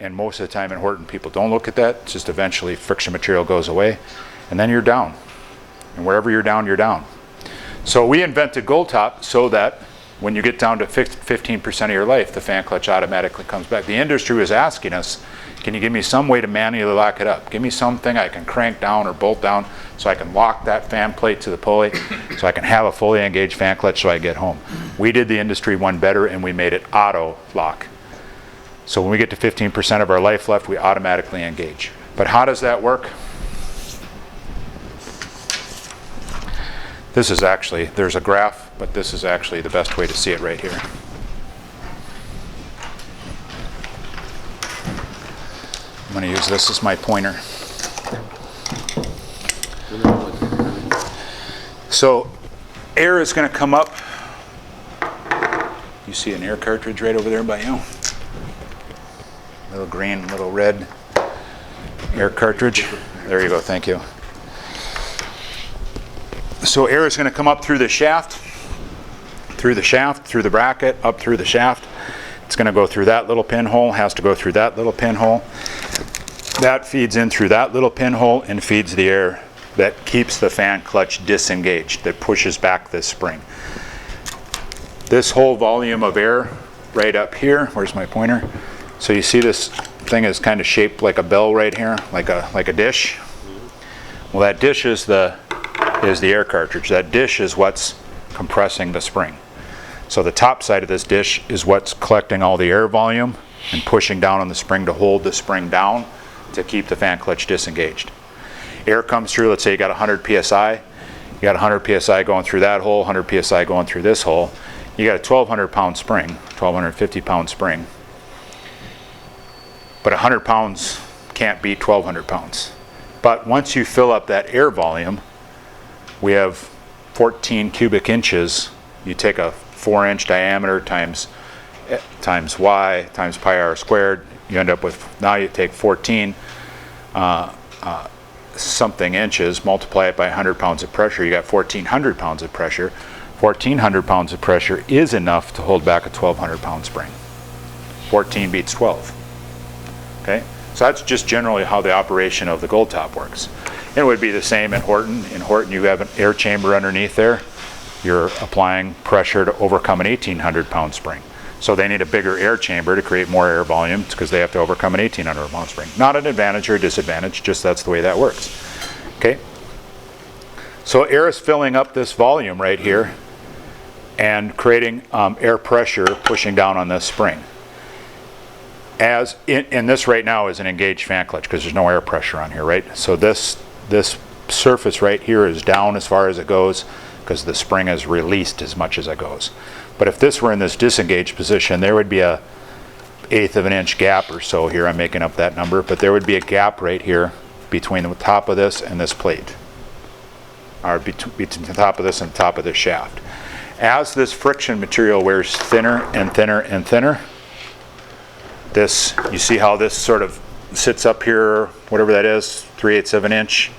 and most of the time in Horton people don't look at that. It's just eventually friction material goes away, and then you're down. And wherever you're down, you're down. So we invented Gold Top so that when you get down to 15% of your life, the fan clutch automatically comes back. The industry was asking us, can you give me some way to manually lock it up? Give me something I can crank down or bolt down so I can lock that fan plate to the pulley, so I can have a fully engaged fan clutch so I get home. We did the industry one better, and we made it auto lock. So when we get to 15% of our life left, we automatically engage. But how does that work? This is actually, there's a graph, but this is actually the best way to see it right here. I'm going to use this as my pointer. So air is going to come up. You see an air cartridge right over there by you? Little green, little red air cartridge. There you go, thank you. So air is going to come up through the shaft, through the bracket, up through the shaft. It's going to go through that little pinhole, has to go through that little pinhole. That feeds in through that little pinhole and feeds the air that keeps the fan clutch disengaged, that pushes back this spring. This whole volume of air right up here, where's my pointer? So you see this thing is kind of shaped like a bell right here, like a dish. Well, that dish is the air cartridge. That dish is what's compressing the spring. So the top side of this dish is what's collecting all the air volume and pushing down on the spring to hold the spring down to keep the fan clutch disengaged. Air comes through, let's say you got 100 psi. You got 100 psi going through that hole, 100 psi going through this hole. You got a 1,200 pound spring, 1,250 pound spring. But 100 pounds can't beat 1,200 pounds. But once you fill up that air volume, we have 14 cubic inches. You take a 4-inch diameter times y times pi r squared. You end up with, now you take 14 something inches, multiply it by 100 pounds of pressure, you got 1,400 pounds of pressure. 1,400 pounds of pressure is enough to hold back a 1,200 pound spring. 14 beats 12. Okay? So that's just generally how the operation of the Gold Top works. It would be the same in Horton. In Horton you have an air chamber underneath there. You're applying pressure to overcome an 1,800 pound spring. So they need a bigger air chamber to create more air volume because they have to overcome an 1,800 pound spring. Not an advantage or a disadvantage, just that's the way that works. Okay? So air is filling up this volume right here and creating air pressure pushing down on this spring. As in this right now is an engaged fan clutch because there's no air pressure on here, right? So this surface right here is down as far as it goes because the spring is released as much as it goes. But if this were in this disengaged position, there would be a 1/8 of an inch gap or so here. I'm making up that number, but there would be a gap right here between the top of this and this plate, or between the top of this and the top of this shaft. As this friction material wears thinner and thinner and thinner, this, you see how this sort of sits up here, whatever that is, 3/8 of an inch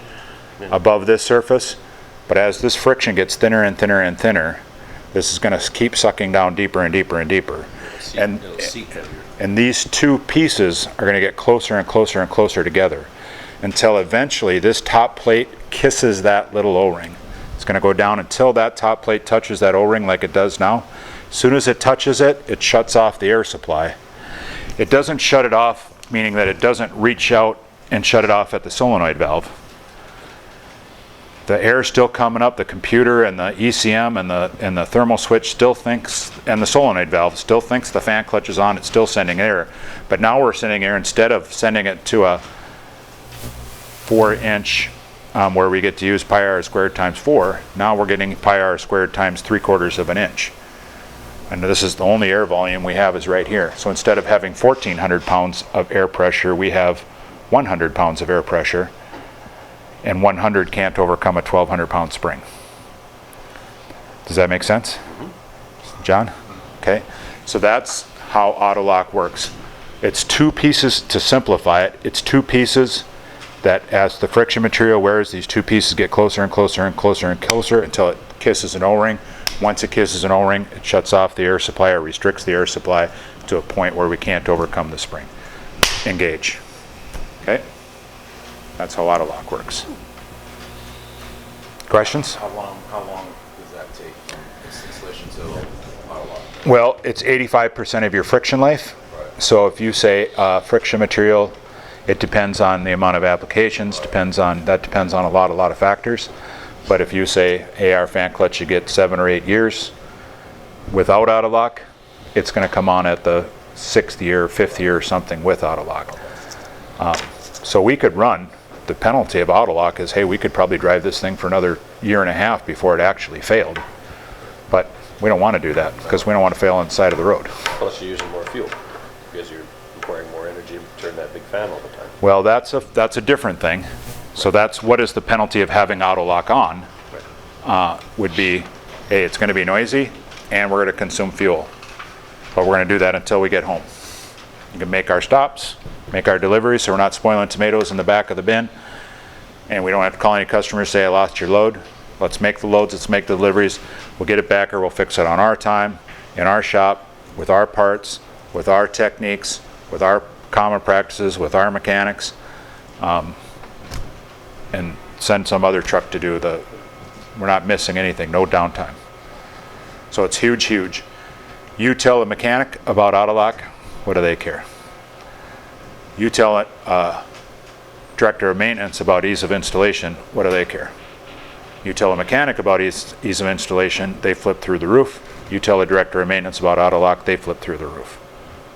above this surface. But as this friction gets thinner and thinner and thinner, this is going to keep sucking down deeper and deeper and deeper. And these two pieces are going to get closer and closer and closer together until eventually this top plate kisses that little O-ring. It's going to go down until that top plate touches that O-ring like it does now. As soon as it touches it, it shuts off the air supply. It doesn't shut it off, meaning that it doesn't reach out and shut it off at the solenoid valve. The air is still coming up. The computer and the ECM and the thermal switch still thinks, and the solenoid valve still thinks the fan clutch is on. It's still sending air. But now we're sending air, instead of sending it to a 4-inch where we get to use pi r squared times 4, now we're getting pi r squared times 3/4 of an inch. And this is the only air volume we have is right here. So instead of having 1,400 pounds of air pressure, we have 100 pounds of air pressure. And 100 can't overcome a 1,200 pound spring. Does that make sense? John? Okay. So that's how Auto-Lock works. It's two pieces, to simplify it, it's two pieces that as the friction material wears, these two pieces get closer and closer and closer and closer until it kisses an O-ring. Once it kisses an O-ring, it shuts off the air supply or restricts the air supply to a point where we can't overcome the spring. engage. Okay? That's how auto-lock works. Questions? How long does that take from this installation to auto-lock? Well, it's 85% of your friction life. Right. So if you say friction material, it depends on the amount of applications, depends on a lot of factors. But if you say AR fan clutch, you get 7 or 8 years without auto-lock, it's going to come on at the 6th year, 5th year or something with auto-lock. So we could run, the penalty of auto-lock is, hey, we could probably drive this thing for another 1.5 years before it actually failed. But we don't want to do that because we don't want to fail on the side of the road. Plus you're using more fuel because you're requiring more energy to turn that big fan all the time. Well, that's a different thing. So that's what is the penalty of having auto-lock on, would be, hey, it's going to be noisy and we're going to consume fuel. But we're going to do that until we get home. You can make our stops, make our deliveries so we're not spoiling tomatoes in the back of the bin. And we don't have to call any customers, say I lost your load. Let's make the loads, let's make the deliveries. We'll get it back or we'll fix it on our time, in our shop, with our parts, with our techniques, with our common practices, with our mechanics. And send some other truck to do we're not missing anything, no downtime. So it's huge, huge. You tell a mechanic about auto-lock, what do they care? You tell a director of maintenance about ease of installation, what do they care? You tell a mechanic about ease of installation, they flip through the roof. You tell a director of maintenance about auto-lock, they flip through the roof.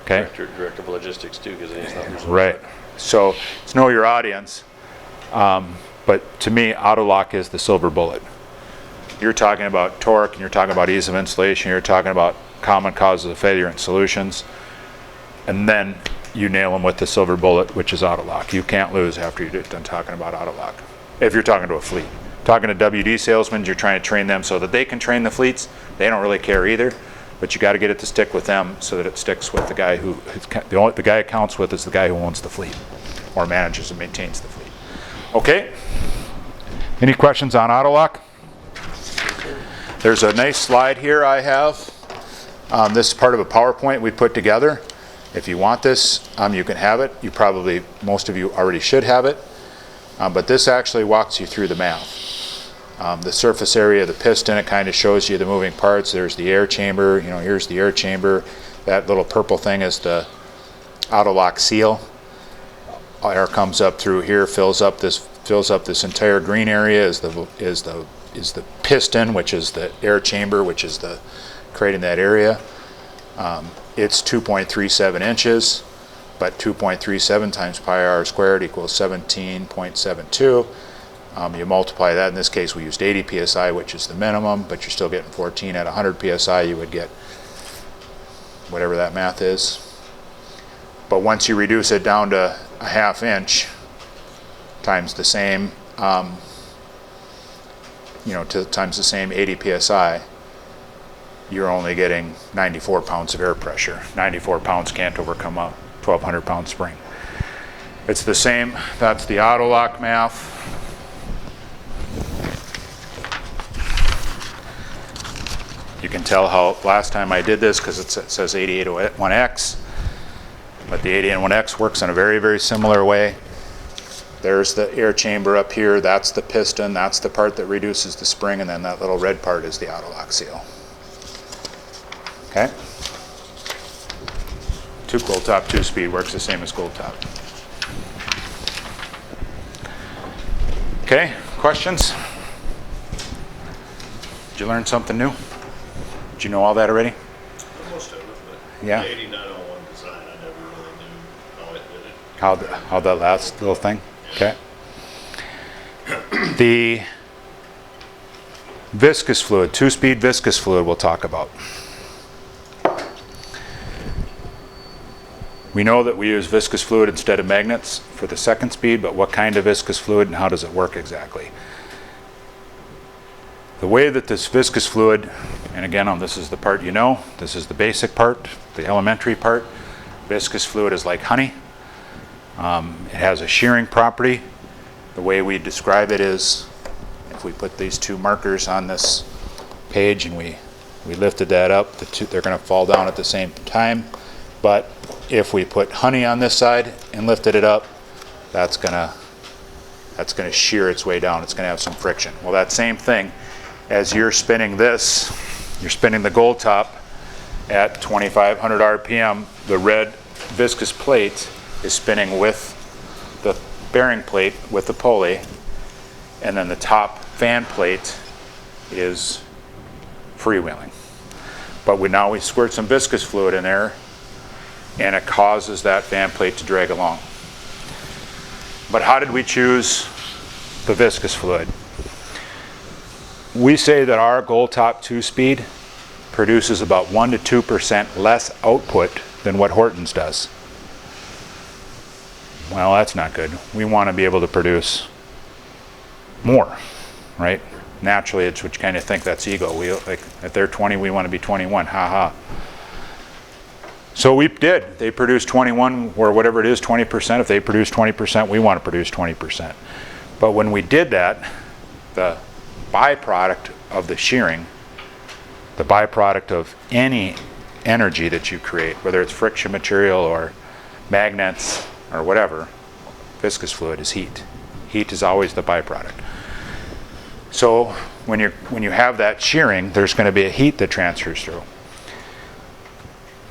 Okay? Director of logistics too, because he's not losing. Right. So it's know your audience. But to me, auto-lock is the silver bullet. You're talking about torque, and you're talking about ease of installation, you're talking about common causes of failure and solutions, and then you nail them with the silver bullet, which is auto-lock. You can't lose after you're done talking about auto-lock. If you're talking to a fleet. Talking to WD salesmen, you're trying to train them so that they can train the fleets. They don't really care either, but you got to get it to stick with them so that it sticks with the guy the guy it counts with is the guy who owns the fleet or manages and maintains the fleet. Okay? Any questions on auto-lock? There's a nice slide here I have. This is part of a PowerPoint we put together. If you want this, you can have it. Most of you already should have it. But this actually walks you through the math. The surface area of the piston, it kind of shows you the moving parts. There's the air chamber, here's the air chamber. That little purple thing is the auto-lock seal. Air comes up through here, fills up this entire green area is the piston, which is the air chamber, which is creating that area. It's 2.37 inches, but 2.37 times pi r squared equals 17.72. You multiply that. In this case, we used 80 psi, which is the minimum, but you're still getting 14. At 100 psi, you would get whatever that math is. But once you reduce it down to a ½ inch times the same, times the same 80 psi, you're only getting 94 pounds of air pressure. 94 pounds can't overcome a 1,200 pound spring. It's the same. That's the auto-lock math. You can tell how last time I did this because it says 8801X, but the 8801X works in a very, very similar way. There's the air chamber up here, that's the piston, that's the part that reduces the spring, and then that little red part is the auto-lock seal. Okay? Gold top 2-speed works the same as gold top. Okay, questions? Did you learn something new? Did you know all that already? Most of it, but Yeah. the 8901 design, I never really knew how it did it. How that last little thing? Okay. The viscous fluid, 2-speed viscous fluid we'll talk about. We know that we use viscous fluid instead of magnets for the 2nd speed, but what kind of viscous fluid and how does it work exactly? The way that this viscous fluid, and again, this is the part this is the basic part, the elementary part. Viscous fluid is like honey. It has a shearing property. The way we describe it is, if we put these two markers on this page and we lifted that up, they're going to fall down at the same time, but if we put honey on this side and lifted it up, that's gonna shear its way down. It's gonna have some friction. Well, that same thing, as you're spinning this, you're spinning the gold top at 2,500 RPM, the red viscous plate is spinning with the bearing plate with the pulley, and then the top fan plate is freewheeling. But now we squirt some viscous fluid in there, and it causes that fan plate to drag along. But how did we choose the viscous fluid? We say that our Gold Top 2-speed produces about 1 to 2% less output than what Horton's does. Well, that's not good. We want to be able to produce more, right? Naturally, it's what you kind of think that's ego. We, like, if they're 20, we want to be 21, ha. So we did. They produced 21, or whatever it is, 20%. If they produce 20%, we want to produce 20%. But when we did that, the byproduct of the shearing, the byproduct of any energy that you create, whether it's friction material or magnets or whatever, viscous fluid is heat. Heat is always the byproduct. So when you have that shearing, there's going to be a heat that transfers through.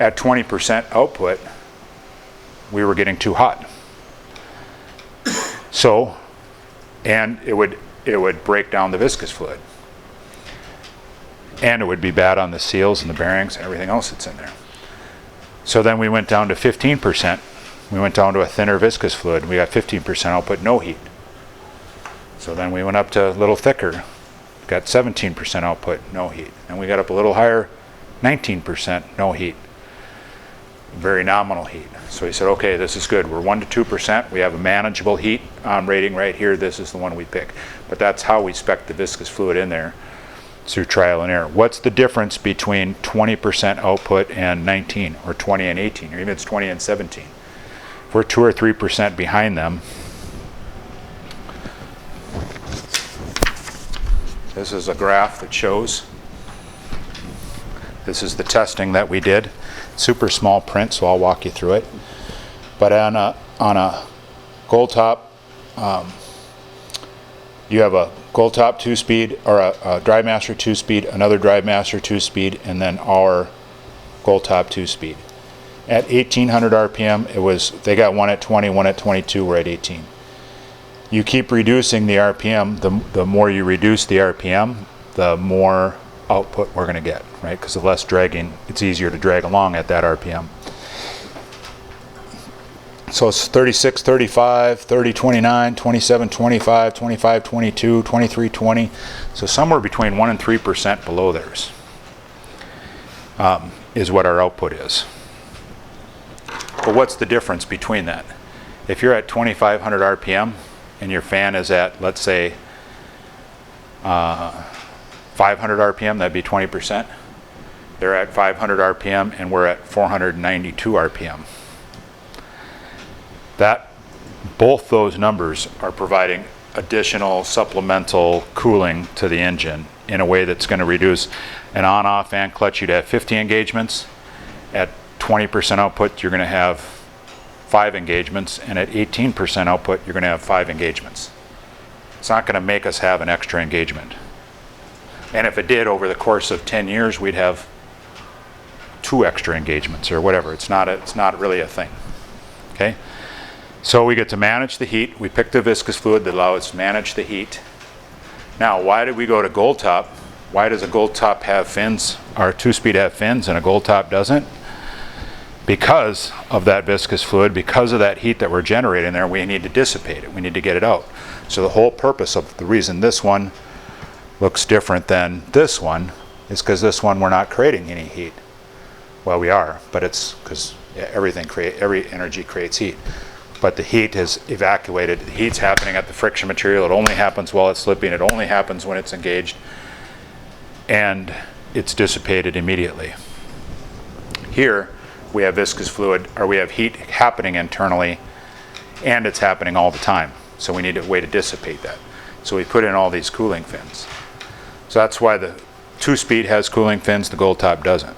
At 20% output, we were getting too hot. So, and it would break down the viscous fluid. And it would be bad on the seals and the bearings and everything else that's in there. So then we went down to 15%. We went down to a thinner viscous fluid. We got 15% output, no heat. So then we went up to a little thicker, got 17% output, no heat. And we got up a little higher, 19%, no heat. Very nominal heat. So he said, okay, this is good. We're 1 to 2%. We have a manageable heat rating right here. This is the one we pick. But that's how we spec the viscous fluid in there through trial and error. What's the difference between 20% output and 19, or 20 and 18, or even it's 20 and 17? If we're 2 or 3% behind them, this is a graph that shows. This is the testing that we did. Super small print, so I'll walk you through it. But on a Gold Top, you have a Gold Top 2-speed, or a DriveMaster 2-speed, another DriveMaster 2-speed, and then our Gold Top 2-speed. At 1,800 RPM, they got one at 20, one at 22, we're at 18. You keep reducing the RPM, the more you reduce the RPM, the more output we're going to get, right? Because the less dragging, it's easier to drag along at that RPM. So it's 36, 35, 30, 29, 27, 25, 25, 22, 23, 20. So somewhere between 1 and 3% below theirs is what our output is. But what's the difference between that? If you're at 2,500 RPM and your fan is at, let's say, 500 RPM, that'd be 20%. They're at 500 RPM and we're at 492 RPM. Both those numbers are providing additional supplemental cooling to the engine in a way that's going to reduce an on-off fan clutch. You'd have 50 engagements. At 20% output, you're going to have 5 engagements, and at 18% output, you're going to have 5 engagements. It's not going to make us have an extra engagement. And if it did, over the course of 10 years, we'd have 2 extra engagements or whatever. It's not really a thing. Okay? So we get to manage the heat. We pick the viscous fluid that allows us to manage the heat. Now, why did we go to Gold Top? Why does a Gold Top have fins? Our 2-speed have fins and a Gold Top doesn't? Because of that viscous fluid, because of that heat that we're generating there, we need to dissipate it. We need to get it out. So the whole purpose of the reason this one looks different than this one is because this one we're not creating any heat. Well, we are, but it's because every energy creates heat. But the heat is evacuated. The heat's happening at the friction material. It only happens while it's slipping. It only happens when it's engaged. And it's dissipated immediately. Here, we have viscous fluid, or we have heat happening internally, and it's happening all the time. So we need a way to dissipate that. So we put in all these cooling fins. So that's why the 2-speed has cooling fins, the Gold Top doesn't.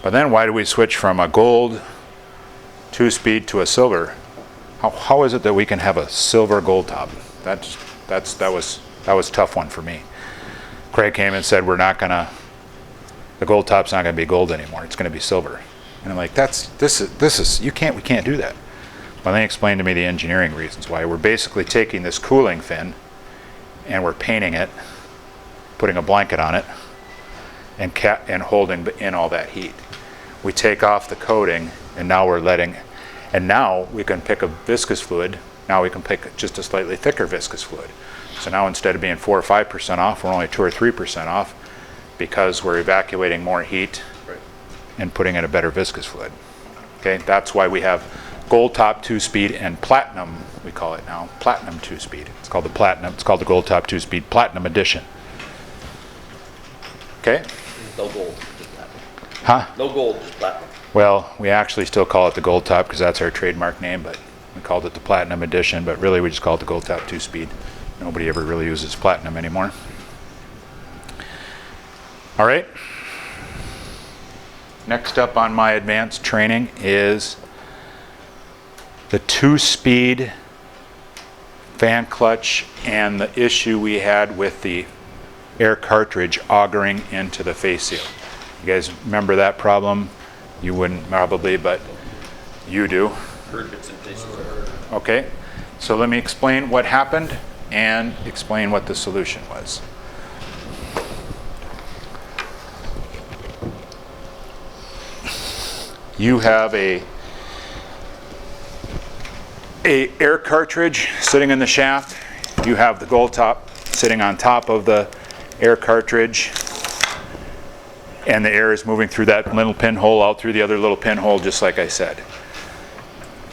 But then why do we switch from a gold 2-speed to a silver, how is it that we can have a silver gold top? That was a tough one for me. Craig came and said, the gold top's not gonna be gold anymore, it's gonna be silver. And I'm like, we can't do that. Well, they explained to me the engineering reasons why. We're basically taking this cooling fin and we're painting it, putting a blanket on it, and holding in all that heat. We take off the coating, and now now we can pick a viscous fluid. Now we can pick just a slightly thicker viscous fluid. So now instead of being 4 or 5% off, we're only 2 or 3% off because we're evacuating more heat and putting in a better viscous fluid. Okay, that's why we have gold top 2-speed and platinum, we call it now, platinum 2-speed. It's called the platinum, it's called the gold top 2-speed platinum edition. Okay? No gold, just platinum. Huh? No gold, just platinum. Well, we actually still call it the gold top because that's our trademark name, but we called it the platinum edition, but really we just call it the gold top 2-speed. Nobody ever really uses platinum anymore. All right. Next up on my advanced training is the 2-speed fan clutch and the issue we had with the air cartridge augering into the face seal. You guys remember that problem? You wouldn't probably, but you do. Heard bits and pieces. Okay, so let me explain what happened and explain what the solution was. You have a air cartridge sitting in the shaft. You have the gold top sitting on top of the air cartridge, and the air is moving through that little pinhole out through the other little pinhole, just like I said.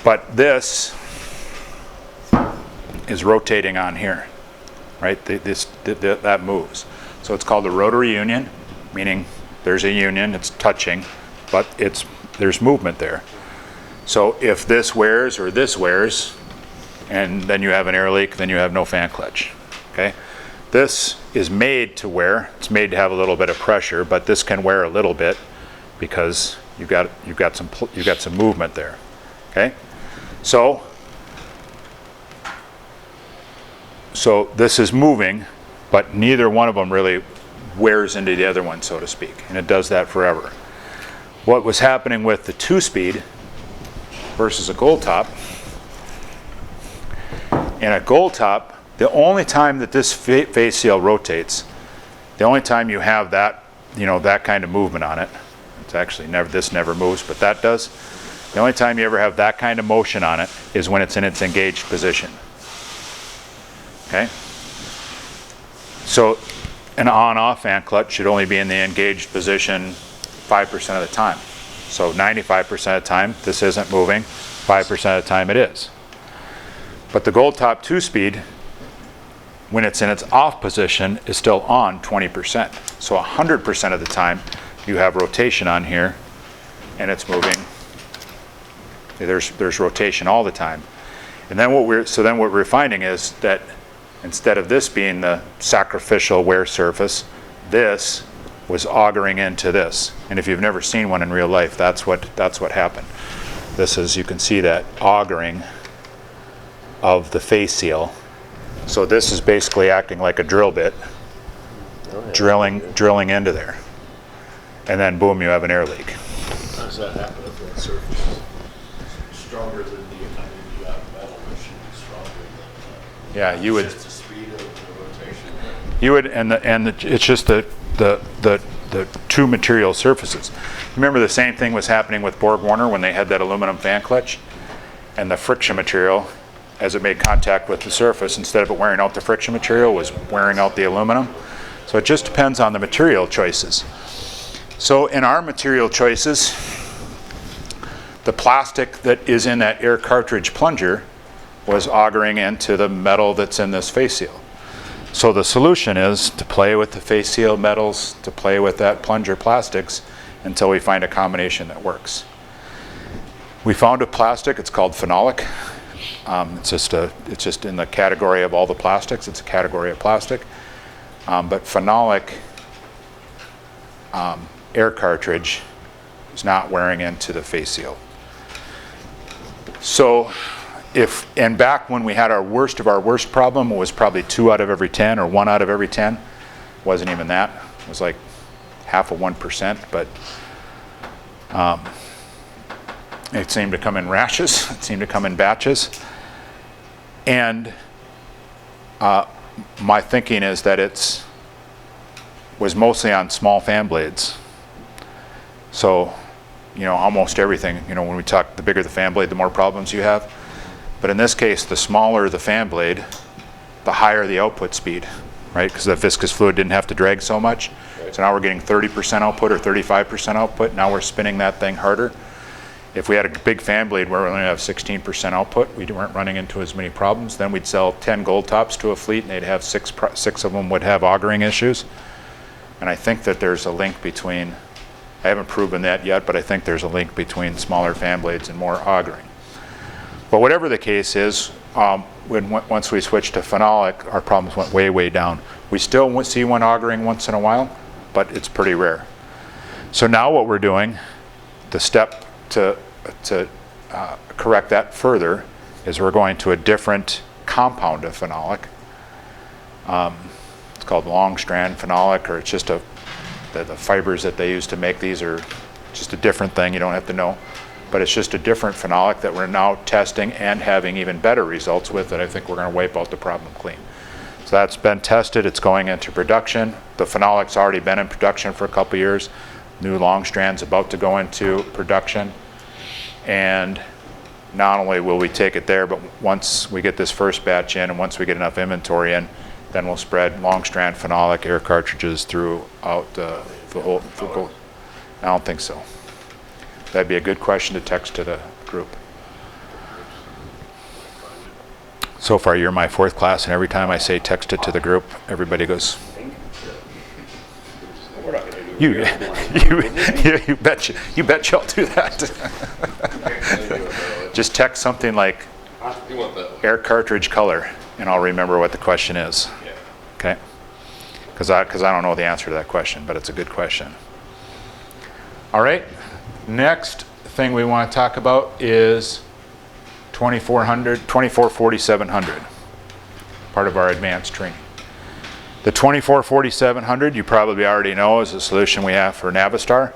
But this is rotating on here, right? That moves. So it's called the rotary union, meaning there's a union, it's touching, but there's movement there. So if this wears or this wears, and then you have an air leak, then you have no fan clutch, okay? This is made to wear. It's made to have a little bit of pressure, but this can wear a little bit because you've got some movement there, okay? So this is moving, but neither one of them really wears into the other one, so to speak, and it does that forever. What was happening with the 2-speed versus a gold top, in a gold top, the only time that this face seal rotates, the only time you have that, that kind of movement on it, it's actually this never moves, but that does. The only time you ever have that kind of motion on it is when it's in its engaged position. Okay? So an on-off fan clutch should only be in the engaged position 5% of the time. So 95% of the time, this isn't moving. 5% of the time, it is. But the gold top 2-speed, when it's in its off position, is still on 20%. So 100% of the time, you have rotation on here, and it's moving. There's rotation all the time. And then what we're finding is that instead of this being the sacrificial wear surface, this was augering into this. And if you've never seen one in real life, that's what happened. This is, you can see that augering of the face seal. So this is basically acting like a drill bit, drilling into there. And then boom, you have an air leak. How does that happen if that surface is stronger than you have metal, which should be stronger than Yeah, you would. It's just the speed of the rotation. You would, it's just the two material surfaces. Remember the same thing was happening with Borg Warner when they had that aluminum fan clutch, and the friction material, as it made contact with the surface, instead of it wearing out the friction material, was wearing out the aluminum. So it just depends on the material choices. So in our material choices, the plastic that is in that air cartridge plunger was augering into the metal that's in this face seal. So the solution is to play with the face seal metals, to play with that plunger plastics until we find a combination that works. We found a plastic, it's called phenolic. It's just in the category of all the plastics, it's a category of plastic. But phenolic air cartridge is not wearing into the face seal. So and back when we had our worst of our worst problem, it was probably 2 out of every 10 or 1 out of every 10. Wasn't even that. It was like half of 1%, but it seemed to come in rashes. It seemed to come in batches. And my thinking is that was mostly on small fan blades. So, almost everything, when we talk, the bigger the fan blade, the more problems you have. But in this case, the smaller the fan blade, the higher the output speed, right? Because the viscous fluid didn't have to drag so much. Right. So now we're getting 30% output or 35% output. Now we're spinning that thing harder. If we had a big fan blade where we only have 16% output, we weren't running into as many problems. Then we'd sell 10 gold tops to a fleet, and they'd have six of them would have augering issues. And I think that there's a link between, I haven't proven that yet, but I think there's a link between smaller fan blades and more augering. But whatever the case is, once we switched to phenolic, our problems went way, way down. We still see one augering once in a while, but it's pretty rare. So now what we're doing, the step to correct that further, is we're going to a different compound of phenolic. It's called long strand phenolic, or it's just the fibers that they use to make these are just a different thing. You don't have to know. But it's just a different phenolic that we're now testing and having even better results with, that I think we're going to wipe out the problem clean. So that's been tested. It's going into production. The phenolic's already been in production for a couple years. New long strand's about to go into production. And not only will we take it there, but once we get this first batch in and once we get enough inventory in, then we'll spread long strand phenolic air cartridges throughout the whole. I don't think so. That'd be a good question to text to the group. So far, you're my 4th class, and every time I say text it to the group, everybody goes, We're not going to do it. you bet you'll do that. Just text something like You want that? air cartridge color, and I'll remember what the question is. Yeah. Okay? Because I don't know the answer to that question, but it's a good question. All right. Next thing we want to talk about is 244700, part of our advanced training. The 244700 you probably already know is a solution we have for Navistar,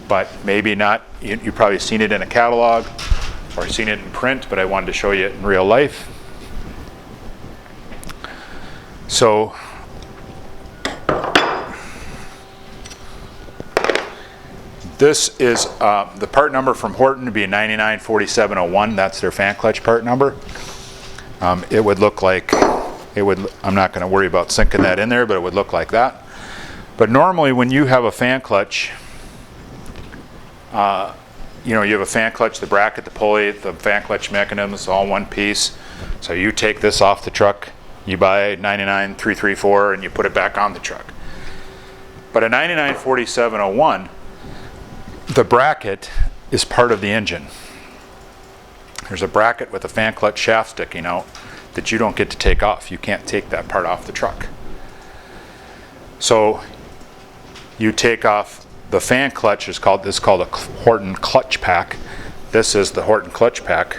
but maybe not. You've probably seen it in a catalog or seen it in print, but I wanted to show you it in real life. So this is the part number from Horton to be 994701. That's their fan clutch part number. It would look like, I'm not going to worry about sinking that in there, but it would look like that. But normally when you have a fan clutch, you have a fan clutch, the bracket, the pulley, the fan clutch mechanism, it's all one piece. So you take this off the truck, you buy 99334 and you put it back on the truck. But a 994701, the bracket is part of the engine. There's a bracket with a fan clutch shaft sticking out that you don't get to take off. You can't take that part off the truck. So you take off the fan clutch. This is called a Horton clutch pack. This is the Horton clutch pack.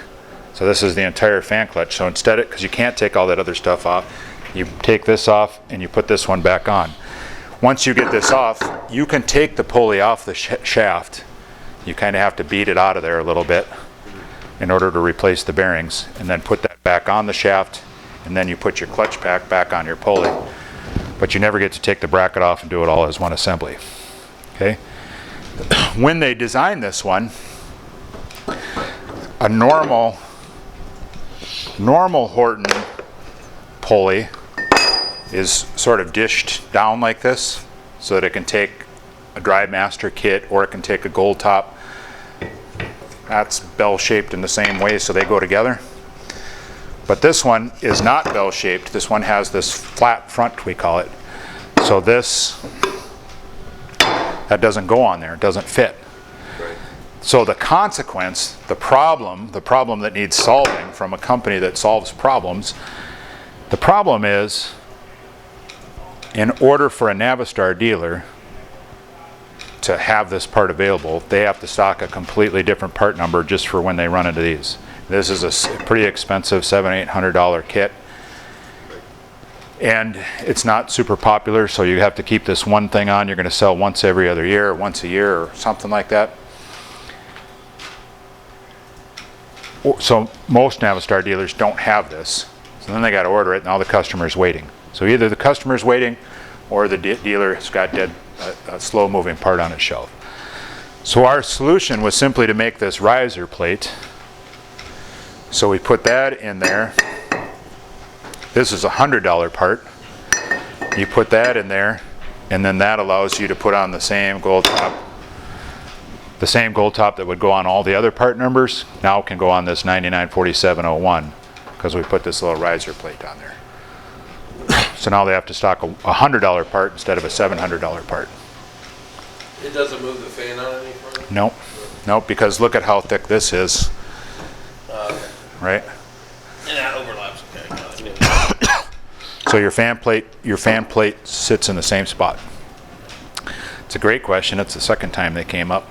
So this is the entire fan clutch. So instead, because you can't take all that other stuff off, you take this off and you put this one back on. Once you get this off, you can take the pulley off the shaft. You kind of have to beat it out of there a little bit in order to replace the bearings, and then put that back on the shaft, and then you put your clutch pack back on your pulley. But you never get to take the bracket off and do it all as one assembly. Okay? When they designed this one, a normal Horton pulley is sort of dished down like this so that it can take a DriveMaster kit or it can take a gold top. That's bell-shaped in the same way, so they go together. But this one is not bell-shaped. This one has this flat front, we call it. So that doesn't go on there. It doesn't fit. Right. So the consequence, the problem that needs solving from a company that solves problems, the problem is, in order for a Navistar dealer to have this part available, they have to stock a completely different part number just for when they run into these. This is a pretty expensive $700-800 kit. And it's not super popular, so you have to keep this one thing on. You're going to sell once every other year, or once a year, or something like that. So most Navistar dealers don't have this. So then they got to order it, and all the customers waiting. So either the customer's waiting, or the dealer's got a slow-moving part on its shelf. So our solution was simply to make this riser plate. So we put that in there. This is a $100 part. You put that in there, and then that allows you to put on the same gold top. The same gold top that would go on all the other part numbers now can go on this 994701 because we put this little riser plate on there. So now they have to stock a $100 part instead of a $700 part. It doesn't move the fan on any further? Nope, nope, because look at how thick this is, right? And that overlaps, okay, got it. So your fan plate sits in the same spot. It's a great question. It's the second time they came up.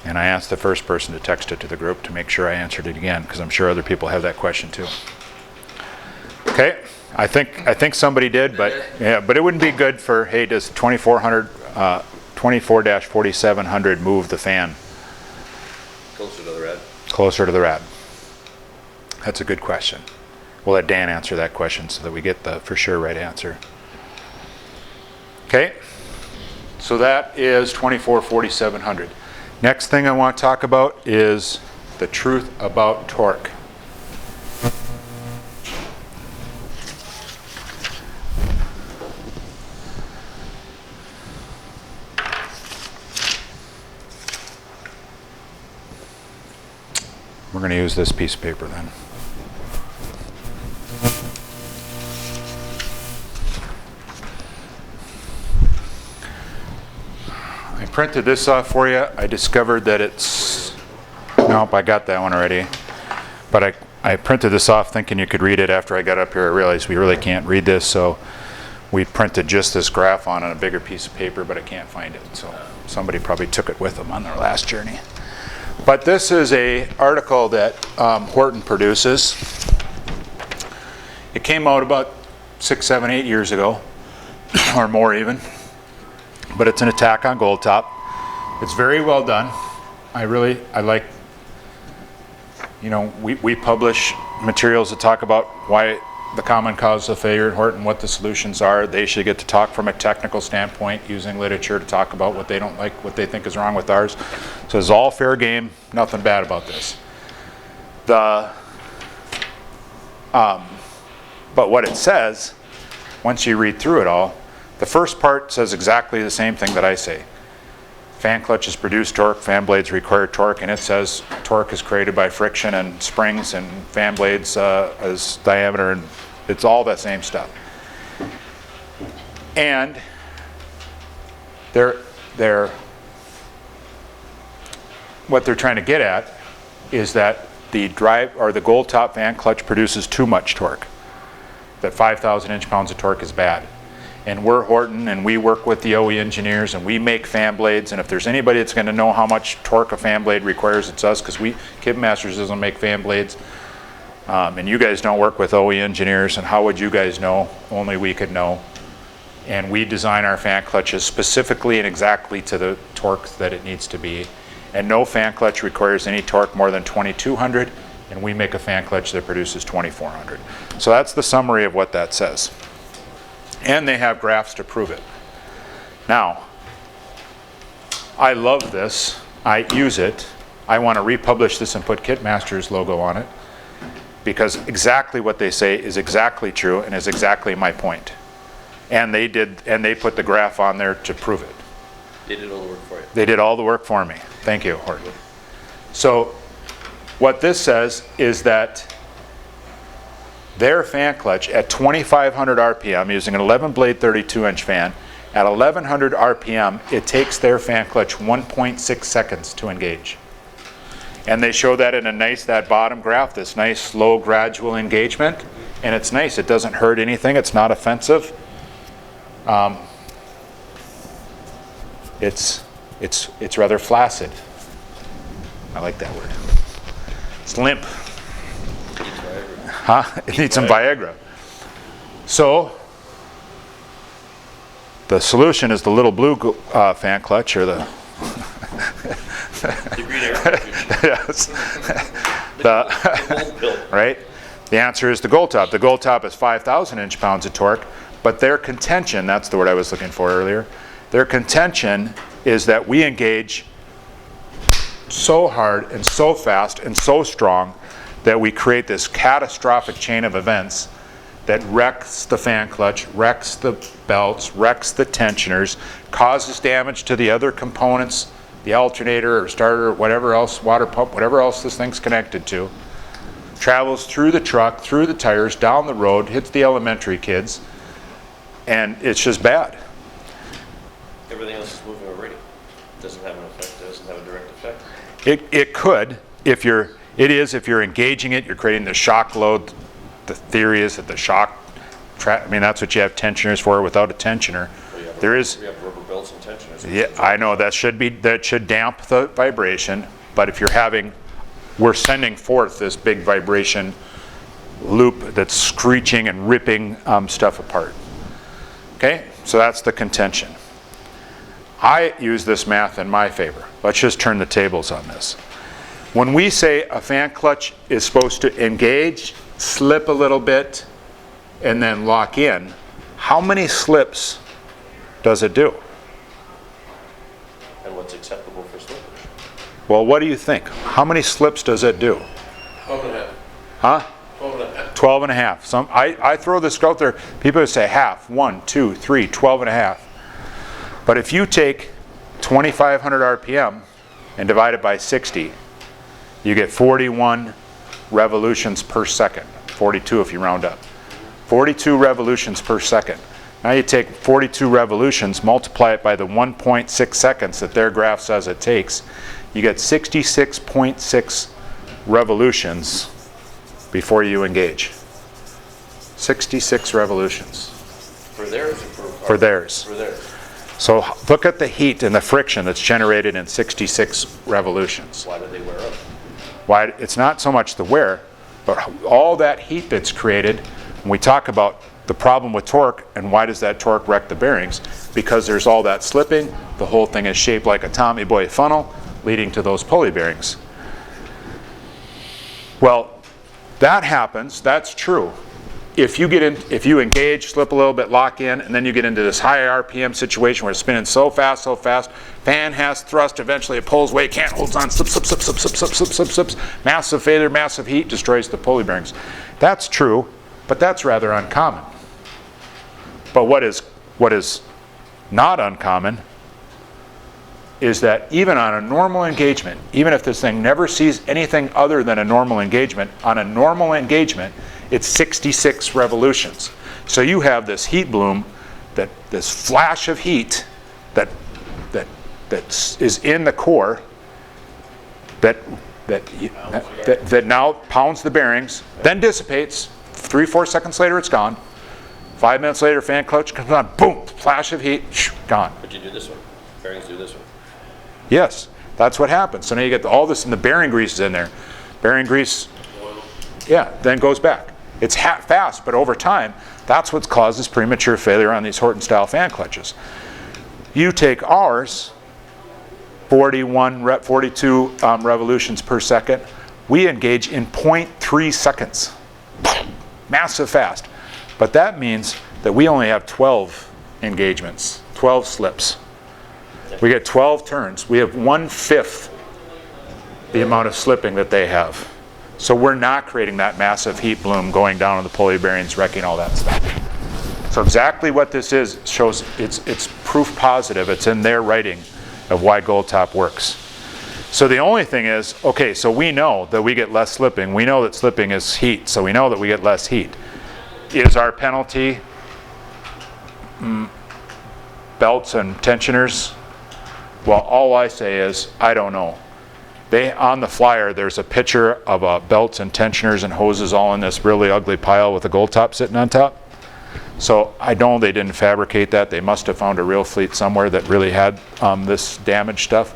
And I asked the first person to text it to the group to make sure I answered it again, because I'm sure other people have that question too. Okay, I think somebody did, but yeah, but it wouldn't be good for, hey, does 24-4700 move the fan Closer to the rad. closer to the rad? That's a good question. We'll let Dan answer that question so that we get the for sure right answer. Okay, so that is 24-4700. Next thing I want to talk about is the truth about torque. We're going to use this piece of paper then. I printed this off for you. I discovered that it's, nope, I got that one already. But I printed this off thinking you could read it. After I got up here, I realized we really can't read this, so we printed just this graph on a bigger piece of paper, but I can't find it. So somebody probably took it with them on their last journey. But this is an article that Horton produces. It came out about 6, 7, 8 years ago, or more even. But it's an attack on Gold Top. It's very well done. I like, you know, we publish materials that talk about why the common cause of failure at Horton, what the solutions are. They should get to talk from a technical standpoint using literature to talk about what they don't like, what they think is wrong with ours. So it's all fair game, nothing bad about this. But what it says, once you read through it all, the first part says exactly the same thing that I say. Fan clutches produce torque, fan blades require torque, and it says torque is created by friction and springs and fan blades as diameter, and it's all that same stuff. And what they're trying to get at is that the Gold Top fan clutch produces too much torque. That 5,000 inch-pounds of torque is bad. And we're Horton, and we work with the OE engineers, and we make fan blades, and if there's anybody that's going to know how much torque a fan blade requires, it's us, because Kip Masters doesn't make fan blades, and you guys don't work with OE engineers, and how would you guys know? Only we could know. And we design our fan clutches specifically and exactly to the torque that it needs to be. And no fan clutch requires any torque more than 2,200, and we make a fan clutch that produces 2,400. So that's the summary of what that says. And they have graphs to prove it. Now, I love this. I use it. I want to republish this and put Kit Masters logo on it, because exactly what they say is exactly true and is exactly my point. And they put the graph on there to prove it. They did all the work for you. They did all the work for me. Thank you, Horton. So what this says is that their fan clutch at 2,500 RPM, using an 11 blade 32 inch fan, at 1,100 RPM, it takes their fan clutch 1.6 seconds to engage. And they show that in that bottom graph, this nice slow gradual engagement. And it's nice, it doesn't hurt anything, it's not offensive. It's rather flaccid. I like that word. It's limp. Huh? It needs some Viagra. So the solution is the little blue fan clutch, or the The green arrow. yes, The gold pill. right? The answer is the Gold Top. The Gold Top is 5,000 inch-pounds of torque, but their contention, that's the word I was looking for earlier, their contention is that we engage so hard and so fast and so strong that we create this catastrophic chain of events that wrecks the fan clutch, wrecks the belts, wrecks the tensioners, causes damage to the other components, the alternator or starter, whatever else, water pump, whatever else this thing's connected to, travels through the truck, through the tires, down the road, hits the elementary kids, and it's just bad. Everything else is moving already. Doesn't have an effect, doesn't have a direct effect. It could, if you're engaging it, you're creating the shock load. The theory is that the shock, I mean, that's what you have tensioners for. Without a tensioner, We have there is, we have rubber belts and tensioners. yeah, I know that should damp the vibration, but if we're sending forth this big vibration loop that's screeching and ripping stuff apart. Okay, so that's the contention. I use this math in my favor. Let's just turn the tables on this. When we say a fan clutch is supposed to engage, slip a little bit, and then lock in, how many slips does it do? And what's acceptable for slippage? Well, what do you think? How many slips does it do? 12 and a half. Huh? 12 and a half. 12 and a half. I throw this out there. People would say half, 1, 2, 3, 12 and a half. But if you take 2,500 RPM and divide it by 60, you get 41 revolutions per second. 42 if you round up. 42 revolutions per second. Now you take 42 revolutions, multiply it by the 1.6 seconds that their graph says it takes, you get 66.6 revolutions before you engage. 66 revolutions For theirs or for theirs. For theirs. So look at the heat and the friction that's generated in 66 revolutions. Why do they wear up? Why, it's not so much the wear, but all that heat that's created. When we talk about the problem with torque and why does that torque wreck the bearings, because there's all that slipping, the whole thing is shaped like a Tommy Boy funnel leading to those pulley bearings. Well, that happens, that's true. If you engage, slip a little bit, lock in, and then you get into this high RPM situation where it's spinning so fast, fan has thrust, eventually it pulls away, can't hold on, slips, massive failure, massive heat, destroys the pulley bearings. That's true, but that's rather uncommon. But what is not uncommon is that even on a normal engagement, even if this thing never sees anything other than a normal engagement, on a normal engagement, it's 66 revolutions. So you have this heat bloom, this flash of heat that is in the core that now pounds the bearings, then dissipates. 3-4 seconds later, it's gone. 5 minutes later, fan clutch comes on, boom, flash of heat, gone. But you do this one. Bearings do this one. Yes, that's what happens. So now you get all this, and the bearing grease is in there. Bearing grease, yeah, then goes back. It's fast, but over time, that's what causes premature failure on these Horton-style fan clutches. You take ours, 42 revolutions per second. We engage in 0.3 seconds. Massive fast. But that means that we only have 12 engagements, 12 slips. We get 12 turns. We have 1/5 the amount of slipping that they have. So we're not creating that massive heat bloom going down on the pulley bearings, wrecking all that stuff. So exactly what this is shows it's proof positive. It's in their writing of why Gold Top works. So the only thing is, okay, so we know that we get less slipping. We know that slipping is heat, so we know that we get less heat. Is our penalty belts and tensioners? Well, all I say is, I don't know. On the flyer, there's a picture of belts and tensioners and hoses all in this really ugly pile with a Gold Top sitting on top. So I know they didn't fabricate that. They must have found a real fleet somewhere that really had this damaged stuff.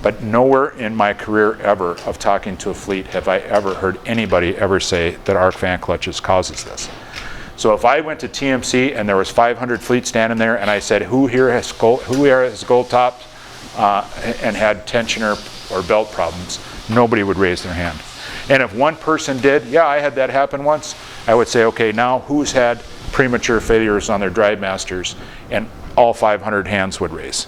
But nowhere in my career ever of talking to a fleet have I ever heard anybody ever say that arc fan clutches causes this. So if I went to TMC and there was 500 fleets standing there and I said, who here has gold tops and had tension or belt problems, nobody would raise their hand. And if one person did, yeah, I had that happen once, I would say, okay, now who's had premature failures on their Drive Masters? And all 500 hands would raise.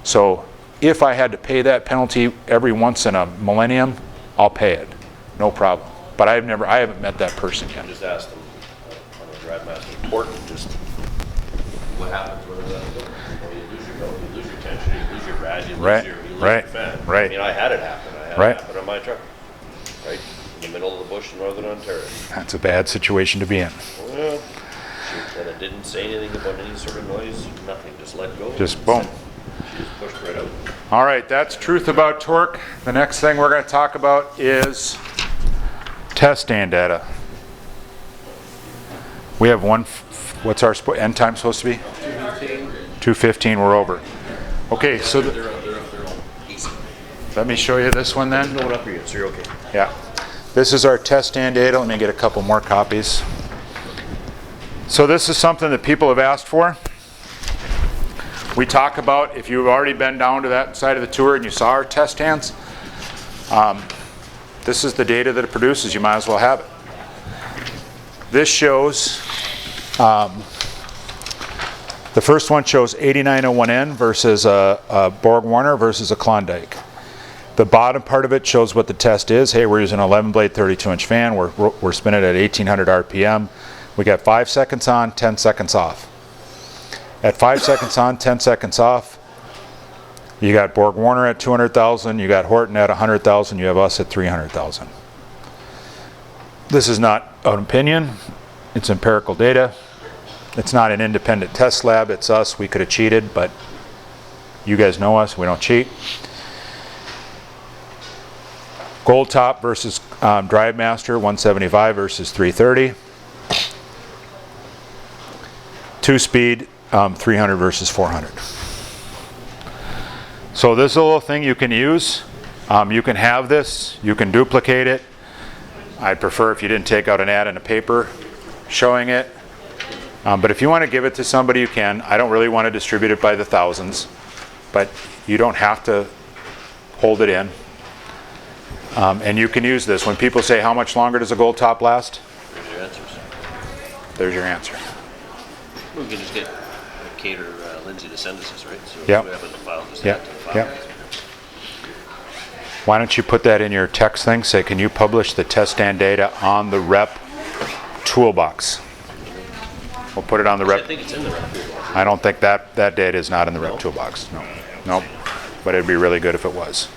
So if I had to pay that penalty every once in a millennium, I'll pay it, no problem. But I haven't met that person yet. Just ask them on the Drive Master report, just what happens when that goes. You lose your belt, you lose your tension, you lose your rad, you lose your fan. Right. I mean, I had it happen. I had it happen on my truck, right in the middle of the bush in Northern Ontario. That's a bad situation to be in. Well, and it didn't say anything about any sort of noise, nothing, just let go. Just boom. She just pushed right out. All right, that's truth about torque. The next thing we're going to talk about is test stand data. We have what's our end time supposed to be? 2:15, we're over. Okay, so let me show you this one then. No one up here yet, so you're okay. Yeah. This is our test stand data. Let me get a couple more copies. So this is something that people have asked for. We talk about, if you've already been down to that side of the tour and you saw our test stands, this is the data that it produces. You might as well have it. This shows, the first one shows 8901N versus a Borg Warner versus a Klondike. The bottom part of it shows what the test is. Hey, we're using an 11 blade 32-inch fan. We're spinning at 1800 RPM. We got 5 seconds on, 10 seconds off. At 5 seconds on, 10 seconds off, you got Borg Warner at 200,000, you got Horton at 100,000, you have us at 300,000. This is not an opinion, it's empirical data. It's not an independent test lab, it's us. We could have cheated, but you guys know us, we don't cheat. Gold top versus Drive Master, 175 versus 330. 2-speed, 300 versus 400. So this is a little thing you can use. You can have this, you can duplicate it. I'd prefer if you didn't take out an ad in a paper showing it. But if you want to give it to somebody, you can. I don't really want to distribute it by the thousands, but you don't have to hold it in. And you can use this. When people say, how much longer does a gold top last? There's your answers. There's your answer. We can just get Kate or Lindsay to send us this, right? So Yep. we have it in the file, just Yep. add to the file. Yep. Why don't you put that in your text thing? Say, can you publish the test stand data on the rep toolbox? We'll put it on the I rep. think it's in the rep toolbox. I don't think that data is not in the rep toolbox. No. Nope. But it'd be really good if it was.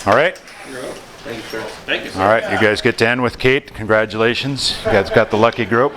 All right. Thank you, sir. Thank you, sir. All right. You guys get to end with Kate. Congratulations. You guys got the lucky group.